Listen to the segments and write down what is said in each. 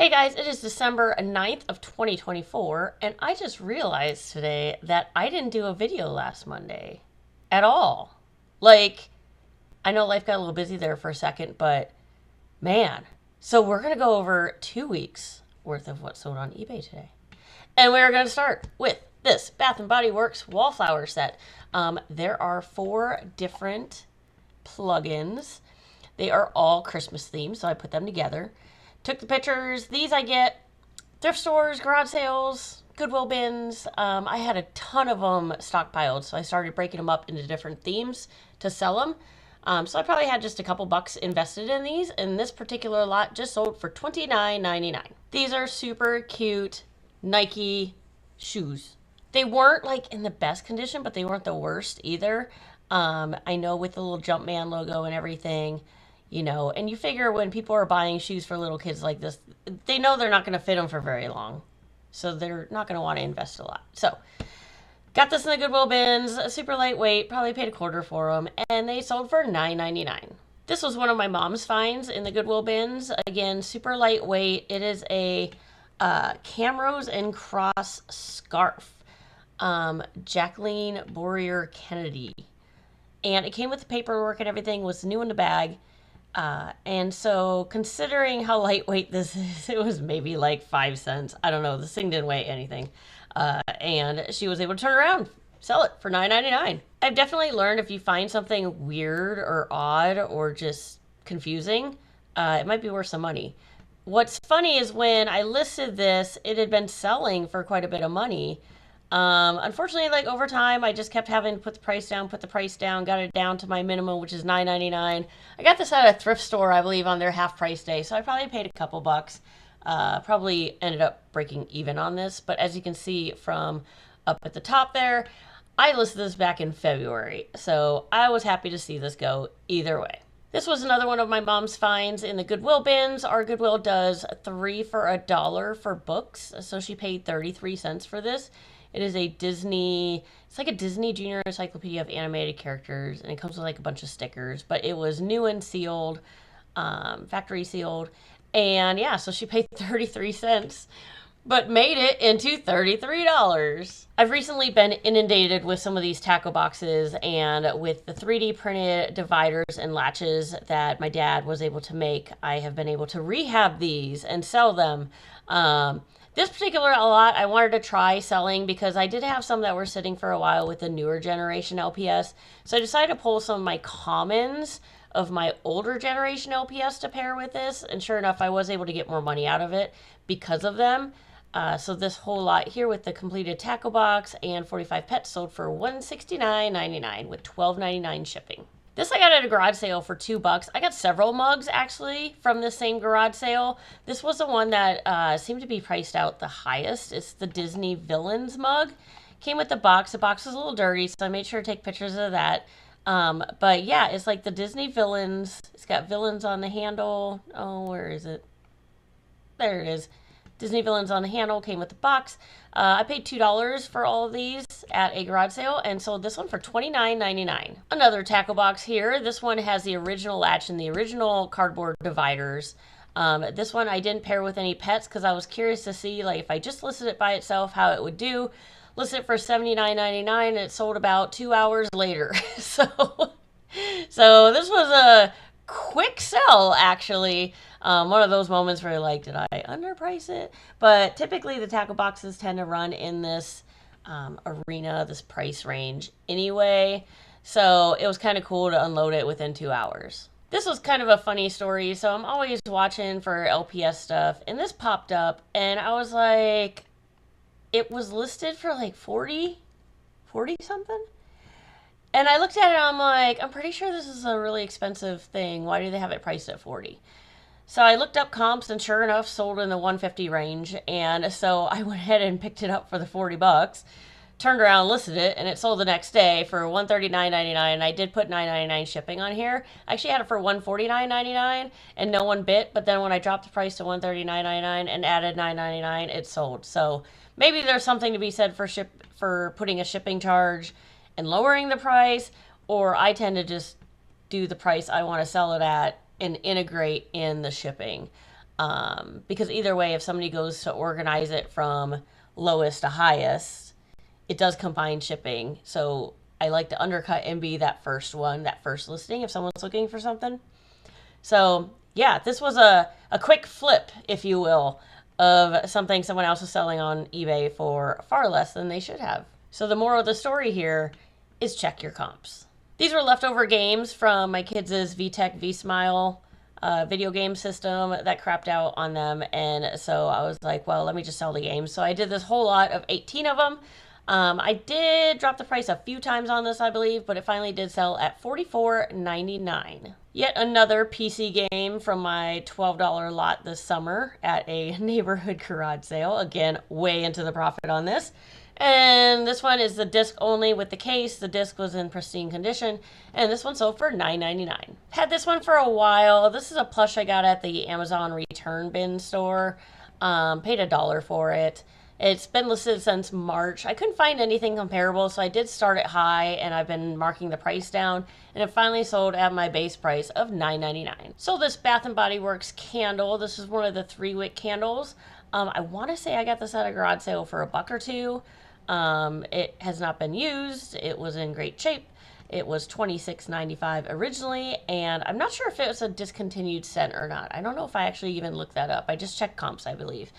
Hey guys, it is December 9th of 2024, and I just realized today that I didn't do a video last Monday at all. Like, I know life got a little busy there for a second, but man. So we're going to go over 2 weeks worth of what sold on eBay today. And we're going to start with this Bath & Body Works wallflower set. There are 4 different plugins. They are all Christmas themed, so I put them together. Took the pictures. These I get thrift stores, garage sales, Goodwill bins. I had a ton of them stockpiled, so I started breaking them up into different themes to sell them. So I probably had just a couple bucks invested in these, and this particular lot just sold for $29.99. These are super cute Nike shoes. They weren't like in the best condition, but they weren't the worst either. I know with the little Jumpman logo and everything, you know, and you figure when people are buying shoes for little kids like this, they know they're not going to fit them for very long. So they're not going to want to invest a lot. So got this in the Goodwill bins, super lightweight, probably paid $0.25 for them, and they sold for $9.99. This was one of my mom's finds in the Goodwill bins. Again, super lightweight. It is a Camrose and Cross scarf. Jacqueline Bourier Kennedy. And it came with the paperwork and everything, was new in the bag. And so considering how lightweight this is, it was maybe like 5 cents. I don't know. This thing didn't weigh anything. And she was able to turn around, sell it for $9.99. I've definitely learned if you find something weird or odd or just confusing, it might be worth some money. What's funny is when I listed this, it had been selling for quite a bit of money. Unfortunately, like over time, I just kept having to put the price down, got it down to my minimum, which is $9.99. I got this at a thrift store, I believe, on their half price day. So I probably paid a couple bucks, probably ended up breaking even on this. But as you can see from up at the top there, I listed this back in February. So I was happy to see this go either way. This was another one of my mom's finds in the Goodwill bins. Our Goodwill does 3 for $1 for books. So she paid 33 cents for this. It is a Disney, it's like a Disney Junior Encyclopedia of Animated Characters, and it comes with like a bunch of stickers, but it was new and sealed, factory sealed, and yeah, so she paid 33 cents, but made it into $33. I've recently been inundated with some of these tackle boxes, and with the 3D printed dividers and latches that my dad was able to make, I have been able to rehab these and sell them. This particular lot I wanted to try selling because I did have some that were sitting for a while with the newer generation LPS. So I decided to pull some of my commons of my older generation LPS to pair with this. And sure enough, I was able to get more money out of it because of them. So this whole lot here with the completed tackle box and 45 pets sold for $169.99 with $12.99 shipping. This I got at a garage sale for $2. I got several mugs actually from the same garage sale. This was the one that seemed to be priced out the highest. It's the Disney Villains mug. Came with the box. The box was a little dirty, so I made sure to take pictures of that. But yeah, it's like the Disney Villains. It's got villains on the handle. Oh, where is it? There it is. Disney Villains on the handle, came with the box. I paid $2 for all of these at a garage sale and sold this one for $29.99. Another tackle box here. This one has the original latch and the original cardboard dividers. This one I didn't pair with any pets because I was curious to see like if I just listed it by itself, how it would do. Listed it for $79.99 and it sold about 2 hours later. So this was a quick sell actually. One of those moments where you're like, did I underprice it? But typically the tackle boxes tend to run in this arena, this price range anyway. So it was kind of cool to unload it within 2 hours. This was kind of a funny story. So I'm always watching for LPS stuff, and this popped up and I was like, it was listed for like 40 something. And I looked at it and I'm like, I'm pretty sure this is a really expensive thing. Why do they have it priced at 40? So I looked up comps and sure enough sold in the 150 range. And so I went ahead and picked it up for the 40 bucks, turned around, listed it, and it sold the next day for $139.99. And I did put $9.99 shipping on here. I actually had it for $149.99 and no one bit. But then when I dropped the price to $139.99 and added $9.99, it sold. So maybe there's something to be said for putting a shipping charge and lowering the price, or I tend to just do the price I want to sell it at and integrate in the shipping. Because either way, if somebody goes to organize it from lowest to highest, it does combine shipping. So I like to undercut and be that first one, that first listing if someone's looking for something. So yeah, this was a quick flip, if you will, of something someone else was selling on eBay for far less than they should have. So the moral of the story here is check your comps. These were leftover games from my kids' VTech V-Smile video game system that crapped out on them. And so I was like, well, let me just sell the games. So I did this whole lot of 18 of them. I did drop the price a few times on this, I believe, but it finally did sell at $44.99. Yet another PC game from my $12 lot this summer at a neighborhood garage sale. Again, way into the profit on this. And this one is the disc only with the case. The disc was in pristine condition. And this one sold for $9.99. Had this one for a while. This is a plush I got at the Amazon return bin store. Paid $1 for it. It's been listed since March. I couldn't find anything comparable, so I did start it high, and I've been marking the price down, and it finally sold at my base price of $9.99. So this Bath & Body Works candle, this is one of the 3-wick candles. I want to say I got this at a garage sale for $1 or $2. It has not been used. It was in great shape. It was $26.95 originally, and I'm not sure if it was a discontinued scent or not. I don't know if I actually even looked that up. I just checked comps, I believe.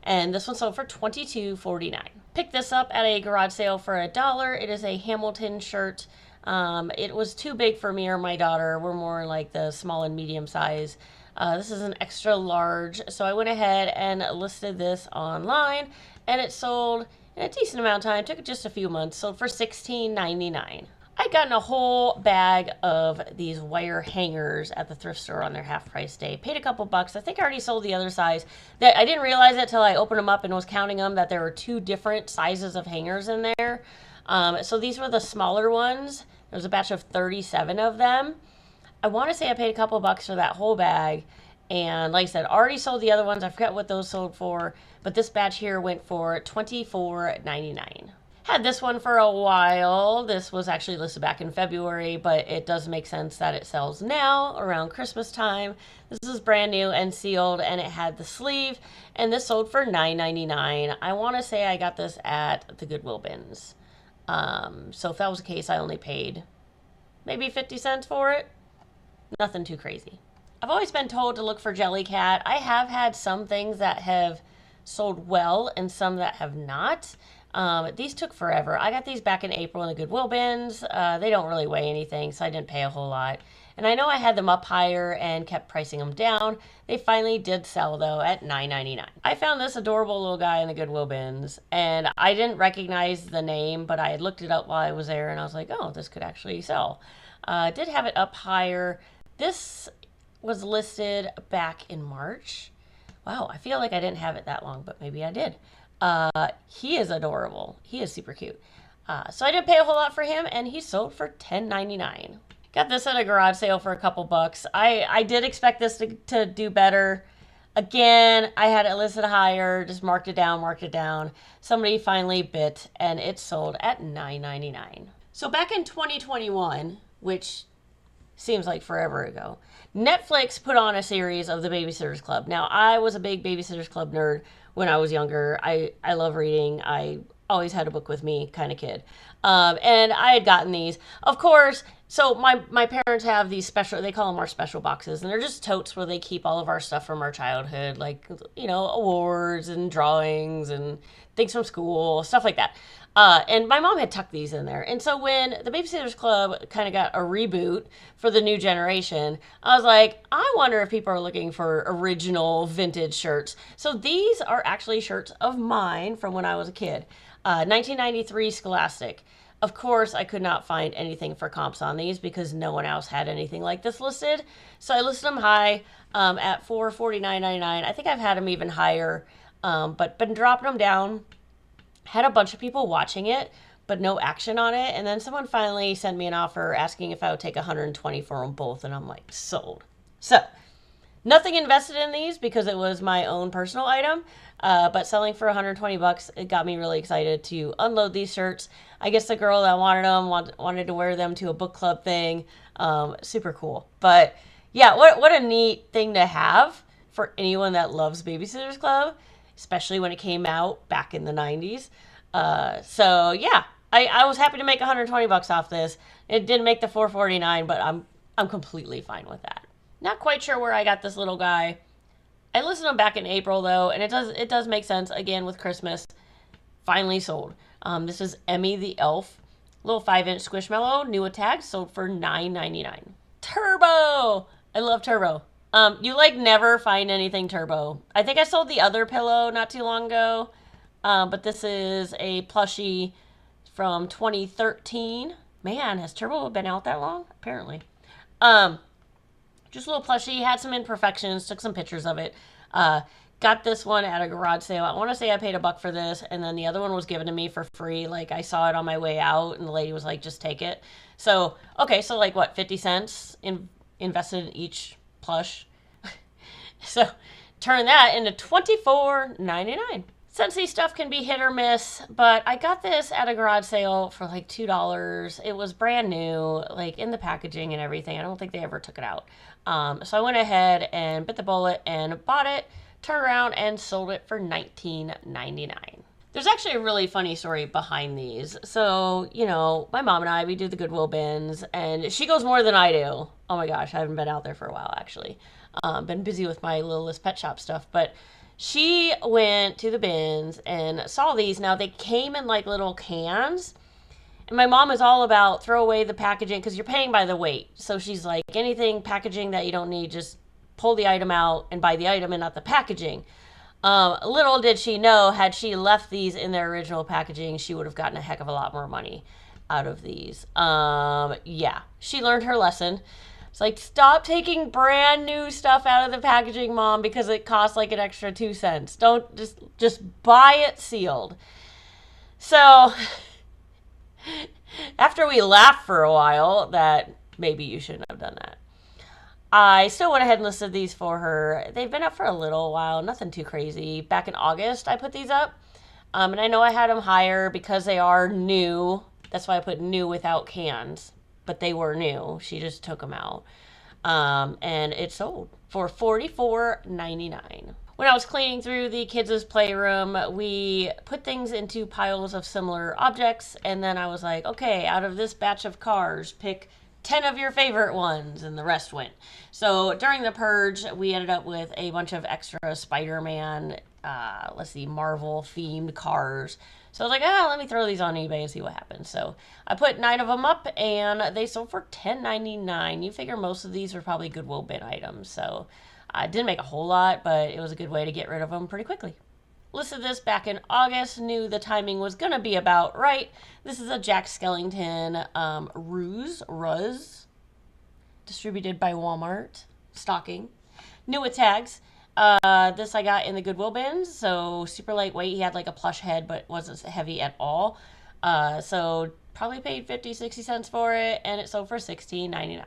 And this one sold for $22.49. Picked this up at a garage sale for $1. It is a Hamilton shirt. It was too big for me or my daughter. We're more like the small and medium size. This is an extra large. So I went ahead and listed this online, and it sold in a decent amount of time. It took just a few months. Sold for $16.99. I'd gotten a whole bag of these wire hangers at the thrift store on their half price day. Paid a couple bucks. I think I already sold the other size. That I didn't realize it till I opened them up and was counting them, that there were 2 different sizes of hangers in there. So these were the smaller ones. There was a batch of 37 of them. I want to say I paid a couple bucks for that whole bag. And like I said, already sold the other ones. I forgot what those sold for. But this batch here went for $24.99. Had this one for a while. This was actually listed back in February, but it does make sense that it sells now around Christmas time. This is brand new and sealed, and it had the sleeve, and this sold for $9.99. I want to say I got this at the Goodwill bins. So if that was the case, I only paid maybe 50 cents for it. Nothing too crazy. I've always been told to look for Jellycat. I have had some things that have sold well and some that have not. These took forever. I got these back in April in the Goodwill bins. They don't really weigh anything, so I didn't pay a whole lot. And I know I had them up higher and kept pricing them down. They finally did sell, though, at $9.99. I found this adorable little guy in the Goodwill bins, and I didn't recognize the name, but I had looked it up while I was there, and I was like, oh, this could actually sell. Did have it up higher. This was listed back in March. Wow, I feel like I didn't have it that long, but maybe I did. He is adorable. He is super cute. So I didn't pay a whole lot for him, and he sold for $10.99. Got this at a garage sale for a couple bucks. I did expect this to do better. Again, I had it listed higher, just marked it down. Somebody finally bit, and it sold at $9.99. So back in 2021, which seems like forever ago, Netflix put on a series of the Babysitter's Club. Now, I was a big Babysitter's Club nerd when I was younger. I love reading. I always had a book with me kind of kid. And I had gotten these. Of course, so my parents have these special, they call them our special boxes, and they're just totes where they keep all of our stuff from our childhood, like, awards and drawings and things from school, stuff like that. And my mom had tucked these in there. And so when the Babysitter's Club kind of got a reboot for the new generation, I was like, I wonder if people are looking for original vintage shirts. So these are actually shirts of mine from when I was a kid. 1993 Scholastic. Of course, I could not find anything for comps on these because no one else had anything like this listed. So I listed them high at $449.99. I think I've had them even higher, but been dropping them down. Had a bunch of people watching it, but no action on it. And then someone finally sent me an offer asking if I would take $120 for them both. And I'm like, sold. So nothing invested in these because it was my own personal item. But selling for $120, it got me really excited to unload these shirts. I guess the girl that wanted them wanted to wear them to a book club thing. Super cool. But yeah, what a neat thing to have for anyone that loves Babysitter's Club, especially when it came out back in the 90s. So yeah, I was happy to make 120 bucks off this. It didn't make the 449, but I'm completely fine with that. Not quite sure where I got this little guy. I listed him back in April though, and it does make sense again with Christmas. Finally sold. This is Emmy the Elf, little 5-inch Squishmallow, new with tags, sold for $9.99. Turbo! I love Turbo. You like never find anything Turbo. I think I sold the other pillow not too long ago, but this is a plushie from 2013. Man, has Turbo been out that long? Apparently. Just a little plushie, had some imperfections, took some pictures of it. Got this one at a garage sale. I want to say I paid $1 for this, and then the other one was given to me for free. Like, I saw it on my way out, and the lady was like, just take it. So, okay, so like what, 50 cents invested in each plush? So, turn that into $24.99. Scentsy stuff can be hit or miss, but I got this at a garage sale for like $2. It was brand new, like in the packaging and everything. I don't think they ever took it out. So I went ahead and bit the bullet and bought it, turned around and sold it for $19.99. There's actually a really funny story behind these. So, you know, my mom and I, we do the Goodwill bins, and she goes more than I do. Oh my gosh, I haven't been out there for a while, actually. Been busy with my Littlest Pet Shop stuff, but she went to the bins and saw these. Now, they came in like little cans, and my mom is all about throw away the packaging because you're paying by the weight. So she's like, anything packaging that you don't need, just pull the item out and buy the item and not the packaging. Little did she know, had she left these in their original packaging, she would have gotten a heck of a lot more money out of these. Yeah, she learned her lesson. It's like, stop taking brand new stuff out of the packaging, Mom, because it costs like an extra 2 cents. Don't just buy it sealed. So after we laughed for a while that maybe you shouldn't have done that, I still went ahead and listed these for her. They've been up for a little while, nothing too crazy. Back in August, I put these up. And I know I had them higher because they are new. That's why I put new without cans. But they were new. She just took them out. And it sold for $44.99. When I was cleaning through the kids' playroom, we put things into piles of similar objects. And then I was like, okay, out of this batch of cars, pick 10 of your favorite ones, and the rest went. So during the purge, we ended up with a bunch of extra Spider-Man, Marvel themed cars. So I was like, let me throw these on eBay and see what happens. So I put 9 of them up, and they sold for $10.99. You figure most of these are probably Goodwill bin items. So I didn't make a whole lot, but it was a good way to get rid of them pretty quickly. Listed this back in August, knew the timing was going to be about right. This is a Jack Skellington Ruz, distributed by Walmart, stocking. New with tags. This I got in the Goodwill bins, so super lightweight. He had like a plush head, but wasn't heavy at all. So probably paid 50-60 cents for it, and it sold for $16.99.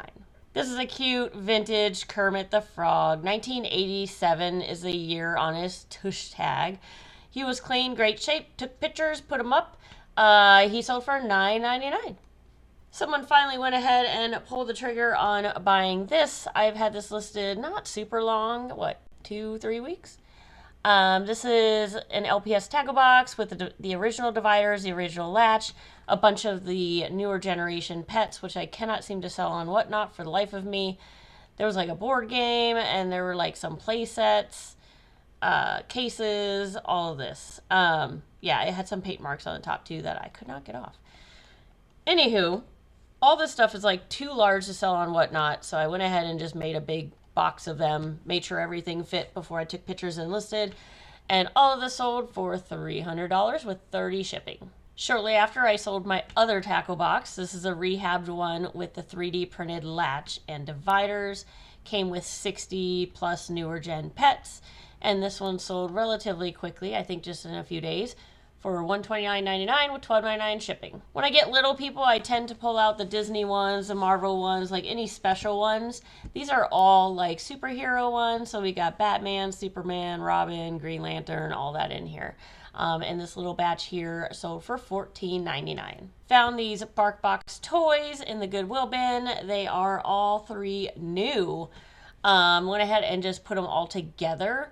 This is a cute vintage Kermit the Frog. 1987 is the year on his tush tag. He was clean, great shape, took pictures, put them up. He sold for $9.99. Someone finally went ahead and pulled the trigger on buying this. I've had this listed not super long, 2-3 weeks? This is an LPS tackle box with the original dividers, the original latch, a bunch of the newer generation pets, which I cannot seem to sell on Whatnot for the life of me. There was like a board game, and there were like some play sets, cases, all of this. Yeah, it had some paint marks on the top too that I could not get off. Anywho, all this stuff is like too large to sell on Whatnot, so I went ahead and just made a big box of them, made sure everything fit before I took pictures and listed, and all of this sold for $300 with 30 shipping. Shortly after, I sold my other tackle box. This is a rehabbed one with the 3D printed latch and dividers. Came with 60 plus newer gen pets, and this one sold relatively quickly, I think just in a few days, for $129.99 with $12.99 shipping. When I get little people, I tend to pull out the Disney ones, the Marvel ones, like any special ones. These are all like superhero ones, so we got Batman, Superman, Robin, Green Lantern, all that in here. And this little batch here sold for $14.99. Found these BarkBox toys in the Goodwill bin. They are all 3 new. Went ahead and just put them all together.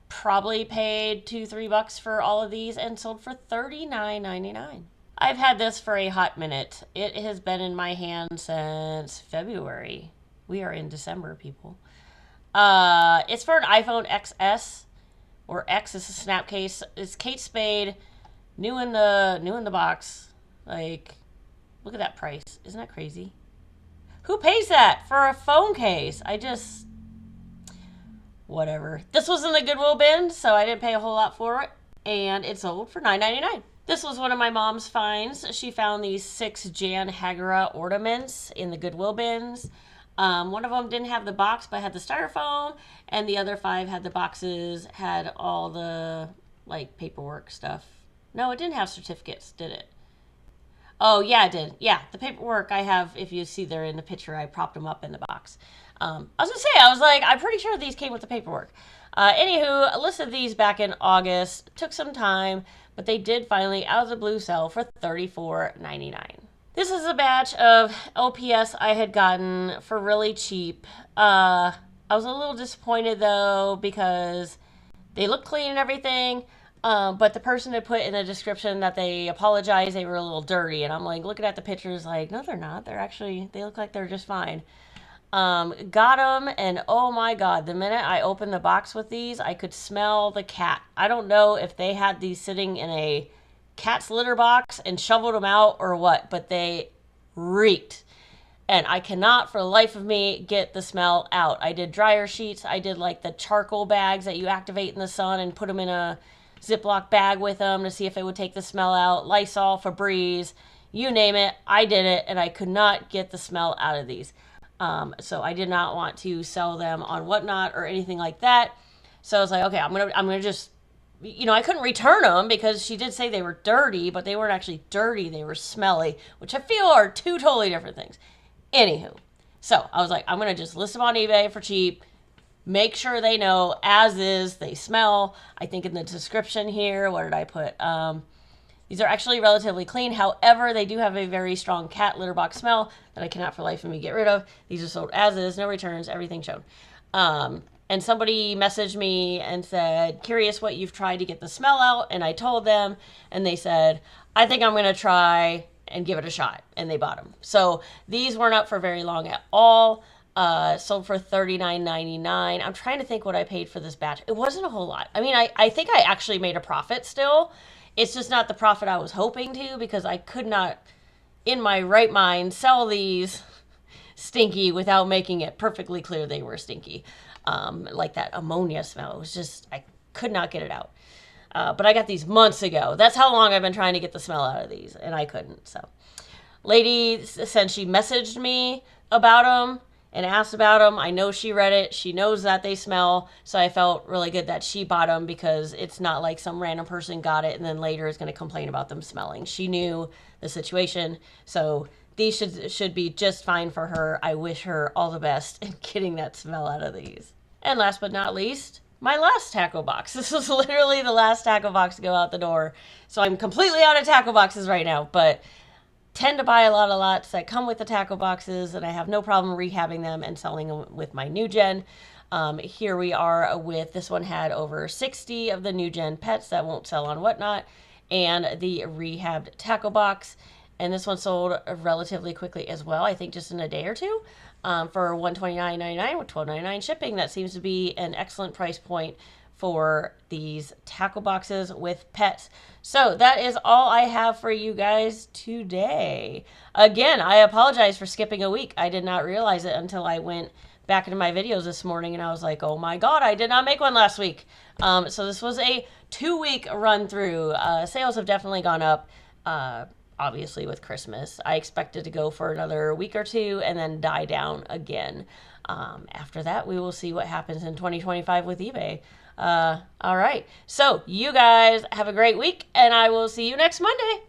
Probably paid $2-3 for all of these and sold for $39.99. I've had this for a hot minute. It has been in my hand since February. We are in December, people. It's for an iPhone XS, or X is a snap case. It's Kate Spade, new in the box. Like, look at that price. Isn't that crazy? Who pays that for a phone case? Whatever. This was in the Goodwill bin, so I didn't pay a whole lot for it, and it sold for $9.99. This was one of my mom's finds. She found these 6 Jan Hagera ornaments in the Goodwill bins. One of them didn't have the box, but had the styrofoam, and the other 5 had the boxes, had all the, like, paperwork stuff. No, it didn't have certificates, did it? Oh, yeah, it did. Yeah, the paperwork I have, if you see there in the picture, I propped them up in the box. I was going to say, I was like, I'm pretty sure these came with the paperwork. Anywho, I listed these back in August. Took some time, but they did finally, out of the blue, sell for $34.99. This is a batch of LPS I had gotten for really cheap. I was a little disappointed, though, because they look clean and everything, but the person had put in the description that they apologized, they were a little dirty, and I'm like, looking at the pictures, like, no, they're not. They look like they're just fine. Got them, and oh my god, the minute I opened the box with these, I could smell the cat. I don't know if they had these sitting in a cat's litter box and shoveled them out or what, but they reeked. And I cannot for the life of me get the smell out. I did dryer sheets. I did like the charcoal bags that you activate in the sun and put them in a Ziploc bag with them to see if it would take the smell out. Lysol, Febreze, you name it. I did it, and I could not get the smell out of these. So I did not want to sell them on Whatnot or anything like that. So I was like, okay, I'm gonna just, I couldn't return them because she did say they were dirty, but they weren't actually dirty. They were smelly, which I feel are 2 totally different things. Anywho, so I was like, I'm gonna just list them on eBay for cheap. Make sure they know as is they smell. I think in the description here, what did I put? These are actually relatively clean. However, they do have a very strong cat litter box smell that I cannot for life of me get rid of. These are sold as is, no returns, everything shown. And somebody messaged me and said, curious what you've tried to get the smell out. And I told them, and they said, I think I'm going to try and give it a shot. And they bought them. So these weren't up for very long at all. Sold for $39.99. I'm trying to think what I paid for this batch. It wasn't a whole lot. I mean, I think I actually made a profit still. It's just not the profit I was hoping to, because I could not, in my right mind, sell these stinky without making it perfectly clear they were stinky. Like that ammonia smell. It was just, I could not get it out. But I got these months ago. That's how long I've been trying to get the smell out of these, and I couldn't. So, lady, since she messaged me about them and asked about them, I know she read it. She knows that they smell, so I felt really good that she bought them, because it's not like some random person got it and then later is going to complain about them smelling. She knew the situation, so these should be just fine for her. I wish her all the best in getting that smell out of these. And last but not least, my last tackle box. This was literally the last tackle box to go out the door, so I'm completely out of tackle boxes right now, but tend to buy a lot of lots that come with the tackle boxes, and I have no problem rehabbing them and selling them with my new gen. Here we are with, this one had over 60 of the new gen pets that won't sell on Whatnot, and the rehabbed tackle box. And this one sold relatively quickly as well, I think just in a day or two, for $129.99 with $12.99 shipping. That seems to be an excellent price point for these tackle boxes with pets. So that is all I have for you guys today. Again, I apologize for skipping a week. I did not realize it until I went back into my videos this morning, and I was like, oh my god, I did not make one last week. So this was a 2-week run through. Sales have definitely gone up, obviously with Christmas. I expected to go for another week or two and then die down again. After that, we will see what happens in 2025 with eBay. All right. So you guys have a great week, and I will see you next Monday.